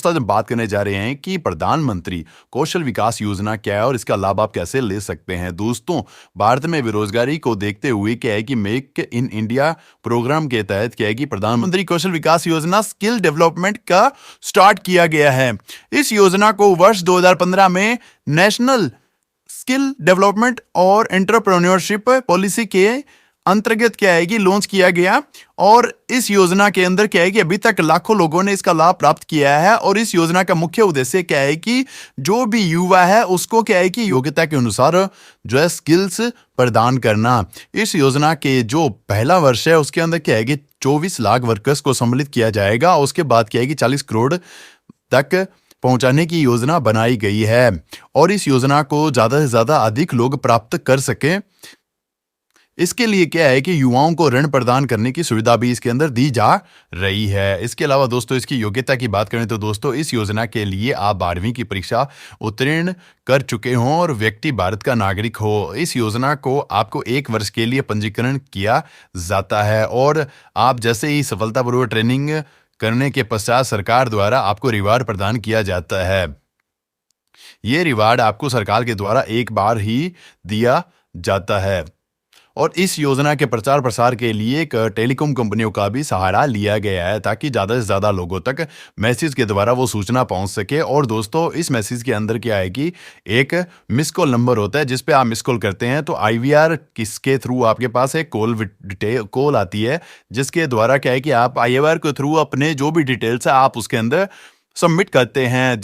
दोस्तों आज हम बात करने जा रहे हैं कि प्रधानमंत्री कौशल विकास योजना क्या है और इसका लाभ आप कैसे ले सकते हैं। दोस्तों, भारत में बेरोजगारी को देखते हुए क्या है कि मेक इन इंडिया प्रोग्राम के तहत क्या है कि प्रधानमंत्री कौशल विकास योजना स्किल डेवलपमेंट का स्टार्ट किया गया है। इस योजना को वर्ष 2015 में नेशनल स्किल डेवलपमेंट और एंटरप्रेन्योरशिप पॉलिसी के अंतर्गत क्या है कि लॉन्च किया गया और इस योजना के अंदर क्या है कि अभी तक लाखों लोगों ने इसका लाभ प्राप्त किया है। और इस योजना का मुख्य उद्देश्य क्या है कि जो भी युवा है उसको क्या है कि योग्यता के अनुसार जो है स्किल्स प्रदान करना। इस योजना के जो पहला वर्ष है उसके अंदर क्या है कि 24 लाख वर्कर्स को सम्मिलित किया जाएगा। उसके बाद क्या है कि 40 करोड़ तक पहुंचाने की योजना बनाई गई है और इस योजना को ज्यादा से ज्यादा अधिक लोग प्राप्त कर सकें, इसके लिए क्या है कि युवाओं को ऋण प्रदान करने की सुविधा भी इसके अंदर दी जा रही है। इसके अलावा दोस्तों इसकी योग्यता की बात करें तो दोस्तों इस योजना के लिए आप 12वीं की परीक्षा उत्तीर्ण कर चुके हों और व्यक्ति भारत का नागरिक हो। इस योजना को आपको 1 वर्ष के लिए पंजीकरण किया जाता है और आप जैसे ही सफलतापूर्वक ट्रेनिंग करने के पश्चात सरकार द्वारा आपको रिवार्ड प्रदान किया जाता है। ये रिवार्ड आपको सरकार के द्वारा एक बार ही दिया जाता है और इस योजना के प्रचार प्रसार के लिए टेलीकॉम कंपनियों का भी सहारा लिया गया है ताकि ज़्यादा से ज़्यादा लोगों तक मैसेज के द्वारा वो सूचना पहुंच सके। और दोस्तों इस मैसेज के अंदर क्या है कि एक मिस कॉल नंबर होता है जिस पे आप मिस कॉल करते हैं तो IVR किसके थ्रू आपके पास एक कॉल आती है जिसके द्वारा क्या है कि आप IVR के थ्रू अपने जो भी डिटेल्स है आप उसके अंदर सबमिट करते हैं,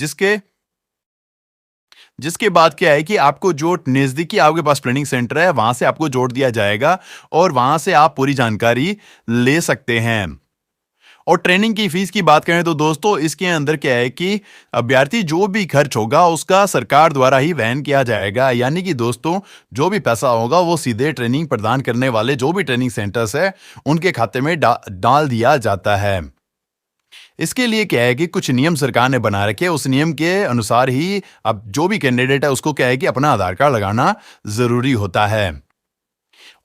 जिसके बाद क्या है कि आपको जो नजदीकी आपके पास ट्रेनिंग सेंटर है वहां से आपको जोड़ दिया जाएगा और वहां से आप पूरी जानकारी ले सकते हैं। और ट्रेनिंग की फीस की बात करें तो दोस्तों इसके अंदर क्या है कि अभ्यर्थी जो भी खर्च होगा उसका सरकार द्वारा ही वहन किया जाएगा, यानी कि दोस्तों जो भी पैसा होगा वो सीधे ट्रेनिंग प्रदान करने वाले जो भी ट्रेनिंग सेंटर्स है उनके खाते में डाल दिया जाता है। इसके लिए क्या है कि कुछ नियम सरकार ने बना रखे, उस नियम के अनुसार ही अब जो भी कैंडिडेट है उसको क्या है कि अपना आधार कार्ड लगाना जरूरी होता है।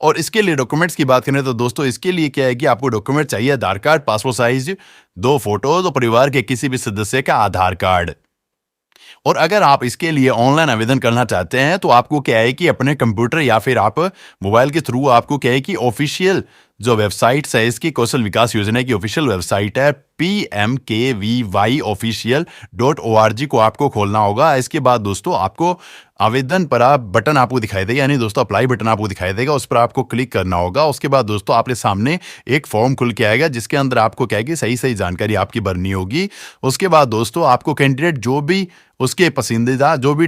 और इसके लिए डॉक्यूमेंट्स की बात करें तो दोस्तों इसके लिए क्या है कि आपको डॉक्यूमेंट चाहिए आधार कार्ड, पासपोर्ट साइज 2 फोटोज और परिवार के किसी भी सदस्य का आधार कार्ड। और अगर आप इसके लिए ऑनलाइन आवेदन करना चाहते हैं तो आपको क्या है कि अपने कंप्यूटर या फिर आप मोबाइल के थ्रू आपको क्या है कि ऑफिशियल जो वेबसाइट है इसकी कौशल विकास योजना की ऑफिशियल वेबसाइट है pmkvyofficial.org को आपको खोलना होगा। इसके बाद दोस्तों आपको आवेदन पर आप बटन आपको दिखाई देगा, यानी दोस्तों अप्लाई बटन आपको दिखाई देगा, उस पर आपको क्लिक करना होगा। उसके बाद दोस्तों आपके सामने एक फॉर्म खुल के आएगा जिसके अंदर आपको क्या है कि सही जानकारी आपकी भरनी होगी। उसके बाद दोस्तों आपको कैंडिडेट जो भी उसके पसंदीदा जो भी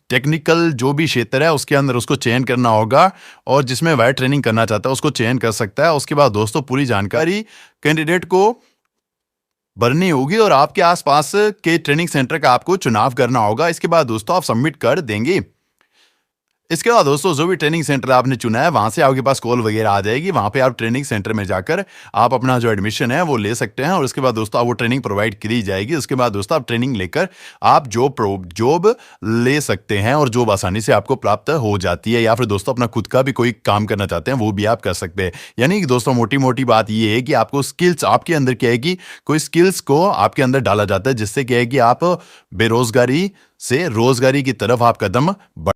टेक्निकल जो भी क्षेत्र है उसके अंदर उसको चयन करना होगा और जिसमें वह ट्रेनिंग करना चाहता है उसको चयन कर सकता है। उसके बाद दोस्तों पूरी जानकारी कैंडिडेट को भरनी होगी और आपके आसपास के ट्रेनिंग सेंटर का आपको चुनाव करना होगा। इसके बाद दोस्तों आप सबमिट कर देंगे। इसके बाद दोस्तों जो भी ट्रेनिंग सेंटर आपने चुना है वहां से आपके पास कॉल वगैरह आ जाएगी, वहां पे आप ट्रेनिंग सेंटर में जाकर आप अपना जो एडमिशन है वो ले सकते हैं और उसके बाद दोस्तों आपको ट्रेनिंग प्रोवाइड की जाएगी। उसके बाद दोस्तों आप ट्रेनिंग लेकर आप जॉब ले सकते हैं और जॉब आसानी से आपको प्राप्त हो जाती है, या फिर दोस्तों अपना खुद का भी कोई काम करना चाहते हैं वो भी आप कर सकते हैं। यानी कि दोस्तों मोटी बात ये है कि आपको स्किल्स आपके अंदर क्या है कि कोई स्किल्स को आपके अंदर डाला जाता है जिससे क्या है कि आप बेरोजगारी से रोजगारी की तरफ आप कदम